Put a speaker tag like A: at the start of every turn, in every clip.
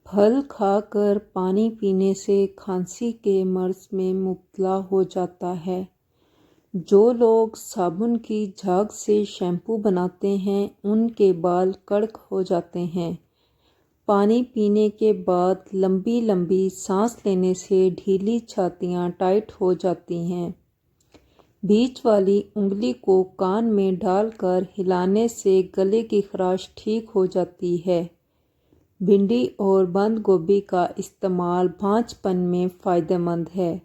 A: پھل کھا کر پانی پینے سے کھانسی کے مرض میں مبتلا ہو جاتا ہے۔ جو لوگ صابن کی جھاگ سے شیمپو بناتے ہیں ان کے بال کڑک ہو جاتے ہیں۔ پانی پینے کے بعد لمبی لمبی سانس لینے سے ڈھیلی چھاتیاں ٹائٹ ہو جاتی ہیں۔ بیچ والی انگلی کو کان میں ڈال کر ہلانے سے گلے کی خراش ٹھیک ہو جاتی ہے۔ بھنڈی اور بند گوبھی کا استعمال بھانج پن میں فائدہ مند ہے۔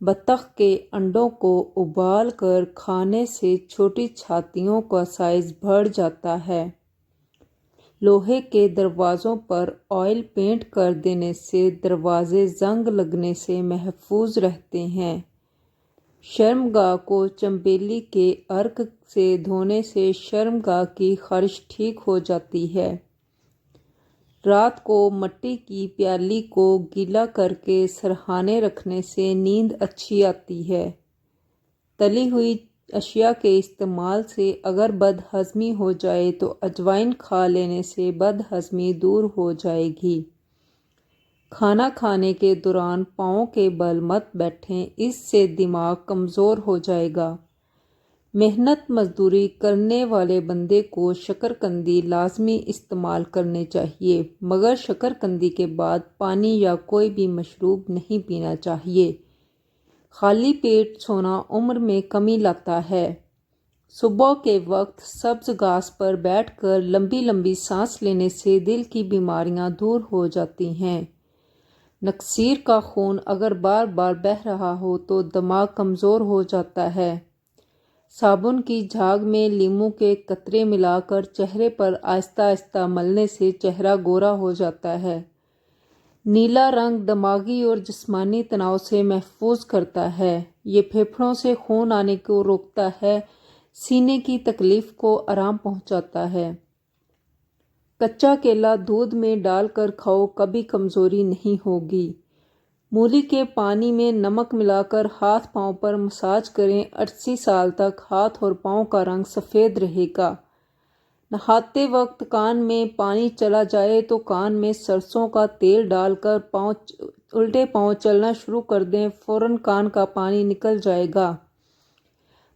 A: بطخ کے انڈوں کو ابال کر کھانے سے چھوٹی چھاتیوں کا سائز بڑھ جاتا ہے۔ لوہے کے دروازوں پر آئل پینٹ کر دینے سے دروازے زنگ لگنے سے محفوظ رہتے ہیں۔ شرمگاہ کو چنبیلی کے عرق سے دھونے سے شرمگاہ کی خارش ٹھیک ہو جاتی ہے۔ رات کو مٹی کی پیالی کو گیلا کر کے سرہانے رکھنے سے نیند اچھی آتی ہے۔ تلی ہوئی اشیاء کے استعمال سے اگر بد ہضمی ہو جائے تو اجوائن کھا لینے سے بد ہضمی دور ہو جائے گی۔ کھانا کھانے کے دوران پاؤں کے بل مت بیٹھیں، اس سے دماغ کمزور ہو جائے گا۔ محنت مزدوری کرنے والے بندے کو شکرقندی لازمی استعمال کرنے چاہیے، مگر شکرقندی کے بعد پانی یا کوئی بھی مشروب نہیں پینا چاہیے۔ خالی پیٹ سونا عمر میں کمی لاتا ہے۔ صبح کے وقت سبز گھاس پر بیٹھ کر لمبی لمبی سانس لینے سے دل کی بیماریاں دور ہو جاتی ہیں۔ نکسیر کا خون اگر بار بار بہہ رہا ہو تو دماغ کمزور ہو جاتا ہے۔ صابن کی جھاگ میں لیموں کے قطرے ملا کر چہرے پر آہستہ آہستہ ملنے سے چہرہ گورا ہو جاتا ہے۔ نیلا رنگ دماغی اور جسمانی تناؤ سے محفوظ کرتا ہے۔ یہ پھیپھڑوں سے خون آنے کو روکتا ہے، سینے کی تکلیف کو آرام پہنچاتا ہے۔ کچا کیلا دودھ میں ڈال کر کھاؤ، کبھی کمزوری نہیں ہوگی۔ مولی کے پانی میں نمک ملا کر ہاتھ پاؤں پر مساج کریں، 80 سال تک ہاتھ اور پاؤں کا رنگ سفید رہے گا۔ نہاتے وقت کان میں پانی چلا جائے تو کان میں سرسوں کا تیل ڈال کر الٹے پاؤں چلنا شروع کر دیں، فوراً کان کا پانی نکل جائے گا۔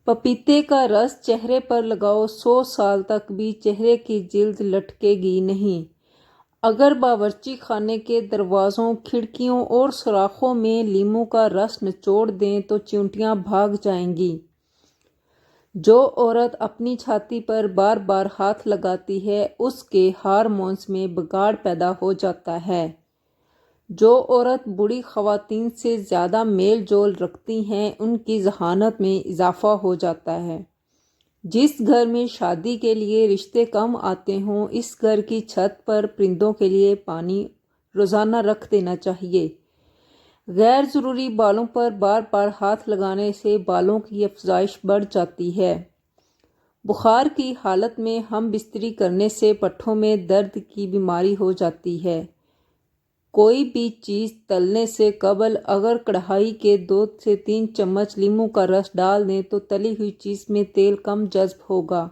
A: پپیتے کا رس چہرے پر لگاؤ، 100 سال تک بھی چہرے کی جلد لٹکے گی نہیں۔ اگر باورچی خانے کے دروازوں، کھڑکیوں اور سوراخوں میں لیموں کا رس نچوڑ دیں تو چیونٹیاں بھاگ جائیں گی۔ جو عورت اپنی چھاتی پر بار بار ہاتھ لگاتی ہے اس کے ہارمونز میں بگاڑ پیدا ہو جاتا ہے۔ جو عورت بوڑھی خواتین سے زیادہ میل جول رکھتی ہیں ان کی ذہانت میں اضافہ ہو جاتا ہے۔ جس گھر میں شادی کے لیے رشتے کم آتے ہوں اس گھر کی چھت پر پرندوں کے لیے پانی روزانہ رکھ دینا چاہیے۔ غیر ضروری بالوں پر بار بار ہاتھ لگانے سے بالوں کی افزائش بڑھ جاتی ہے۔ بخار کی حالت میں ہم بستری کرنے سے پٹھوں میں درد کی بیماری ہو جاتی ہے۔ کوئی بھی چیز تلنے سے قبل اگر کڑھائی کے 2 سے 3 چمچ لیموں کا رس ڈال دیں تو تلی ہوئی چیز میں تیل کم جذب ہوگا۔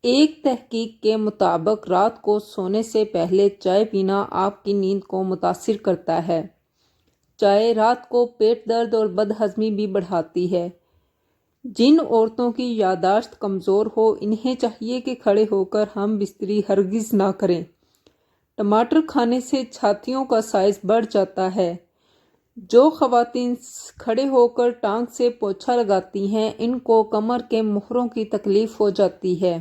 A: ایک تحقیق کے مطابق رات کو سونے سے پہلے چائے پینا آپ کی نیند کو متاثر کرتا ہے۔ چائے رات کو پیٹ درد اور بد ہضمی بھی بڑھاتی ہے۔ جن عورتوں کی یادداشت کمزور ہو انہیں چاہیے کہ کھڑے ہو کر ہم بستری ہرگز نہ کریں۔ ٹماٹر کھانے سے چھاتیوں کا سائز بڑھ جاتا ہے۔ جو خواتین کھڑے ہو کر ٹانگ سے پوچھا لگاتی ہیں ان کو کمر کے موہروں کی تکلیف ہو جاتی ہے۔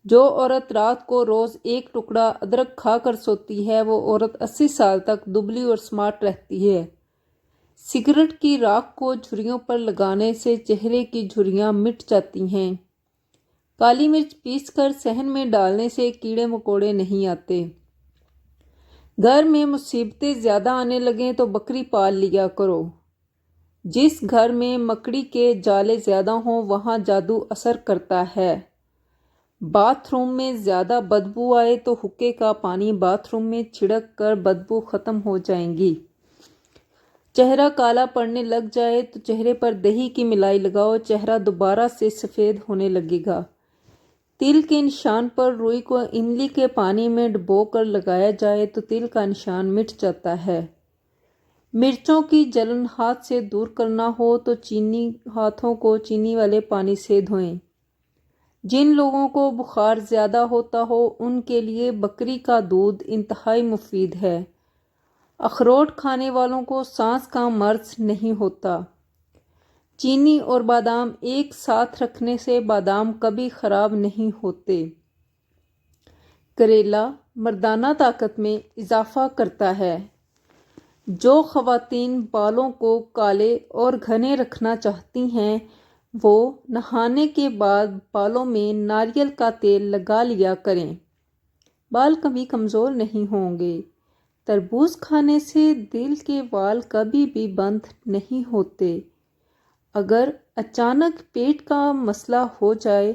A: جو عورت رات کو روز 1 ٹکڑا ادرک کھا کر سوتی ہے وہ عورت 80 سال تک دبلی اور سمارٹ رہتی ہے۔ سگریٹ کی راکھ کو جھریوں پر لگانے سے چہرے کی جھریاں مٹ جاتی ہیں۔ کالی مرچ پیس کر صحن میں ڈالنے سے کیڑے مکوڑے نہیں آتے۔ گھر میں مصیبتیں زیادہ آنے لگیں تو بکری پال لیا کرو۔ جس گھر میں مکڑی کے جالے زیادہ ہوں وہاں جادو اثر کرتا ہے۔ باتھ روم میں زیادہ بدبو آئے تو حکے کا پانی باتھ روم میں چھڑک کر بدبو ختم ہو جائیں گی۔ چہرہ کالا پڑنے لگ جائے تو چہرے پر دہی کی ملائی لگاؤ، چہرہ دوبارہ سے سفید ہونے لگے گا۔ तिल के निशान पर रुई को इमली के पानी में डुबो कर लगाया जाए तो तिल का निशान मिट जाता है। मिर्चों की जलन हाथ से दूर करना हो तो हाथों को चीनी वाले पानी से धोएं। जिन लोगों को बुखार ज़्यादा होता हो उनके लिए बकरी का दूध इंतहाई मुफीद है। अखरोट खाने वालों को सांस का मर्ज नहीं होता। चीनी और बादाम एक साथ रखने से बादाम कभी खराब नहीं होते। करेला मर्दाना ताकत में इजाफा करता है। जो ख़वातीन बालों को काले और घने रखना चाहती हैं वो नहाने के बाद बालों में नारियल का तेल लगा लिया करें, बाल कभी कमज़ोर नहीं होंगे। तरबूज खाने से दिल के बाल कभी भी बंद नहीं होते। अगर अचानक पेट का मसला हो जाए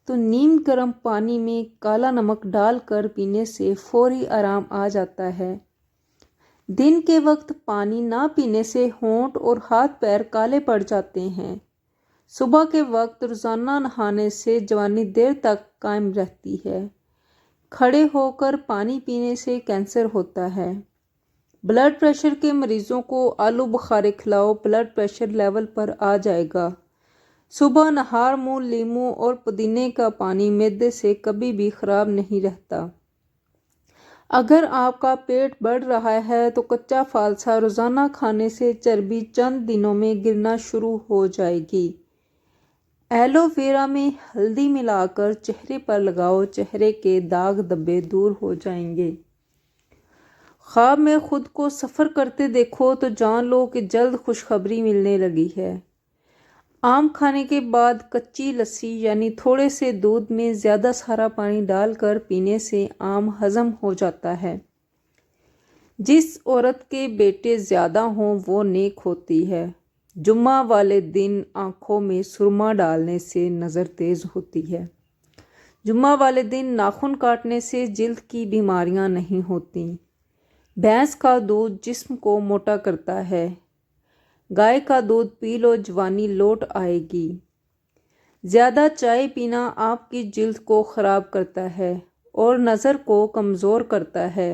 A: तो नीम गर्म पानी में काला नमक डालकर पीने से फौरी आराम आ जाता है। दिन के वक्त पानी ना पीने से होंठ और हाथ पैर काले पड़ जाते हैं। सुबह के वक्त रोज़ाना नहाने से जवानी देर तक कायम रहती है। खड़े होकर पानी पीने से कैंसर होता है। ब्लड प्रेशर के मरीजों को आलू बुखारे खिलाओ, ब्लड प्रेशर लेवल पर आ जाएगा। सुबह नहार मुंह लीमू और पुदीने का पानी मैदे से कभी भी खराब नहीं रहता। अगर आपका पेट बढ़ रहा है तो कच्चा फालसा रोज़ाना खाने से चर्बी चंद दिनों में गिरना शुरू हो जाएगी। एलोवेरा में हल्दी मिलाकर चेहरे पर लगाओ, चेहरे के दाग धब्बे दूर हो जाएंगे। ख्वाब में खुद को सफ़र करते देखो तो जान लो कि जल्द खुशखबरी मिलने लगी है। आम खाने के बाद कच्ची लस्सी यानी थोड़े से दूध में ज़्यादा सारा पानी डालकर पीने से आम हज़म हो जाता है। जिस औरत के बेटे ज़्यादा हों वो नेक होती है। जुम्मा वाले दिन आँखों में सुरमा डालने से नज़र तेज़ होती है। जुम्मा वाले दिन नाखून काटने से जिल्द की बीमारियां नहीं होती। भैंस का दूध जिस्म को मोटा करता है। गाय का दूध पी लो, जवानी लौट आएगी। ज़्यादा चाय पीना आपकी जिल्द को ख़राब करता है और नज़र को कमज़ोर करता है।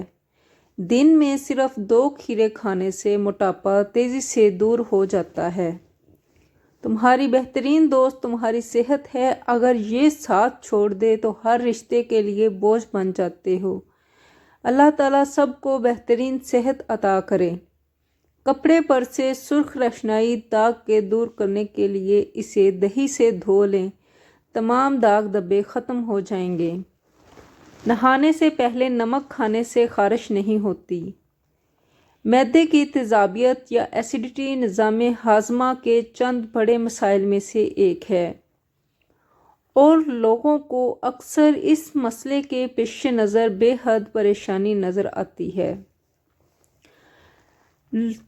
A: दिन में सिर्फ 2 खीरे खाने से मोटापा तेज़ी से दूर हो जाता है। तुम्हारी बेहतरीन दोस्त तुम्हारी सेहत है। अगर ये साथ छोड़ दे तो हर रिश्ते के लिए बोझ बन जाते हो। अल्लाह ताला सबको बेहतरीन सेहत अता करे। कपड़े पर से सुर्ख रोशनाई दाग के दूर करने के लिए इसे दही से धो लें, तमाम दाग धब्बे ख़त्म हो जाएंगे। नहाने से पहले नमक खाने से खारिश नहीं होती। मैदे की तेज़ाबियत या एसिडिटी निज़ाम हाज़मा के चंद बड़े मसाइल में से एक है और लोगों को अक्सर इस मसले के पेश नज़र बेहद परेशानी नज़र आती है।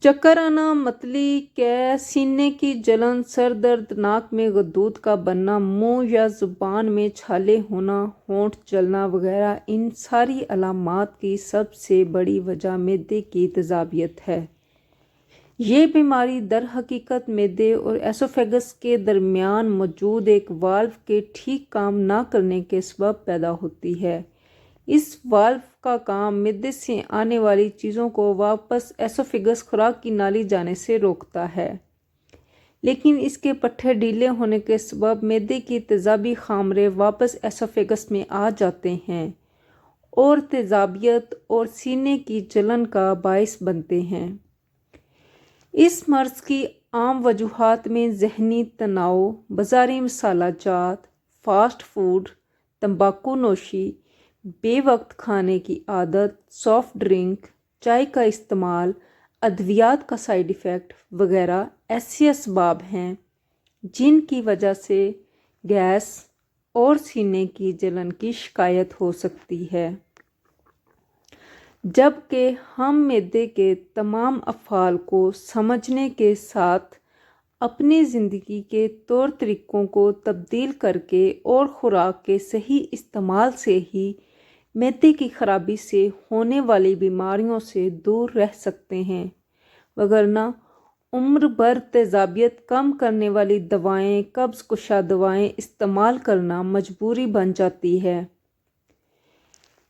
A: चक्कर आना, मतली, गैस, सीने की जलन, सर दर्द, नाक में गदूद का बनना, मुंह या ज़ुबान में छाले होना, होंठ जलना वगैरह, इन सारी अलामात की सबसे बड़ी वजह मैदे की तेज़ाबियत है। ये बीमारी दर हकीकत मैदे और एसोफेगस के दरमियान मौजूद एक वाल्व के ठीक काम ना करने के सबब पैदा होती है। इस वाल्व का काम मैदे से आने वाली चीज़ों को वापस एसोफेगस खुराक की नाली जाने से रोकता है, लेकिन इसके पट्टे ढीले होने के सबब मैदे की तेज़ाबी खामरे वापस एसोफेगस में आ जाते हैं और तेज़ाबियत और सीने की जलन का बाइस बनते हैं। इस मर्ज़ की आम वजूहात में ज़हनी तनाव, बाज़ारी मसाला जात, फास्ट फूड, तंबाकू नोशी, बेवक्त खाने की आदत, सॉफ्ट ड्रिंक, चाय का इस्तेमाल, अद्वियात का साइड इफ़ेक्ट वगैरह ऐसे असबाब हैं जिनकी वजह से गैस और सीने की जलन की शिकायत हो सकती है। जबकि हम मैदे के तमाम अफ़आल को समझने के साथ अपनी ज़िंदगी के तौर तरीक़ों को तब्दील करके और ख़ुराक के सही इस्तेमाल से ही मैदे की ख़राबी से होने वाली बीमारियों से दूर रह सकते हैं, वगरना उम्र भर तेज़ाबियत कम करने वाली दवाएं, कब्ज़ कुशा दवाएं इस्तेमाल करना मजबूरी बन जाती है।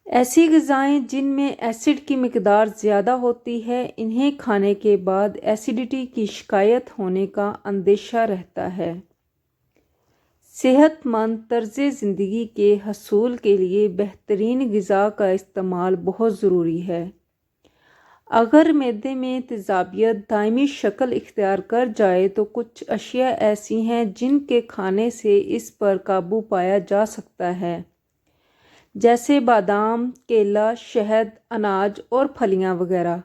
A: ऐसी ग़िज़ाएं जिनमें एसिड की मिकदार ज़्यादा होती है, इन्हें खाने के बाद एसिडिटी की शिकायत होने का अंदेशा रहता है। सेहतमंद तर्ज़ ज़िंदगी के हसूल के लिए बेहतरीन ग़िज़ा का इस्तेमाल बहुत ज़रूरी है। अगर मैदे में तेज़ाबियत दायमी शक्ल इख्तियार कर जाए तो कुछ अशिया ऐसी हैं जिनके खाने से इस पर काबू पाया जा सकता है, जैसे बादाम, केला, शहद, अनाज और फलियां वगैरह।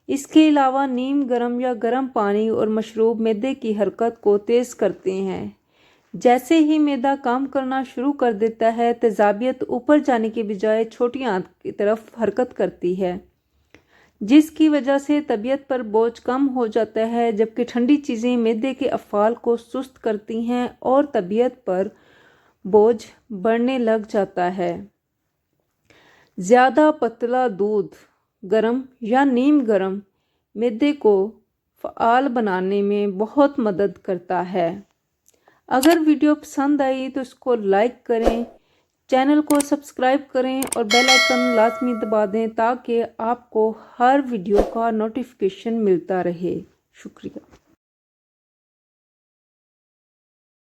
A: इसके अलावा नीम गर्म या गर्म पानी और मशरूब मैदे की हरकत को तेज़ करते हैं। जैसे ही मैदा काम करना शुरू कर देता है, तेज़ाबियत ऊपर जाने के बजाय छोटी आंत की तरफ हरकत करती है, जिसकी वजह से तबीयत पर बोझ कम हो जाता है, जबकि ठंडी चीज़ें मैदे के अफ़ाल को सुस्त करती हैं और तबीयत पर बोझ बढ़ने लग जाता है। ज़्यादा पतला दूध, गर्म या नीम गर्म, मैदे को फ़आल बनाने में बहुत मदद करता है। अगर वीडियो पसंद आई तो इसको लाइक करें, चैनल को सब्सक्राइब करें और बेल आइकन लाजमी दबा दें ताकि आपको हर वीडियो का नोटिफिकेशन मिलता रहे। शुक्रिया।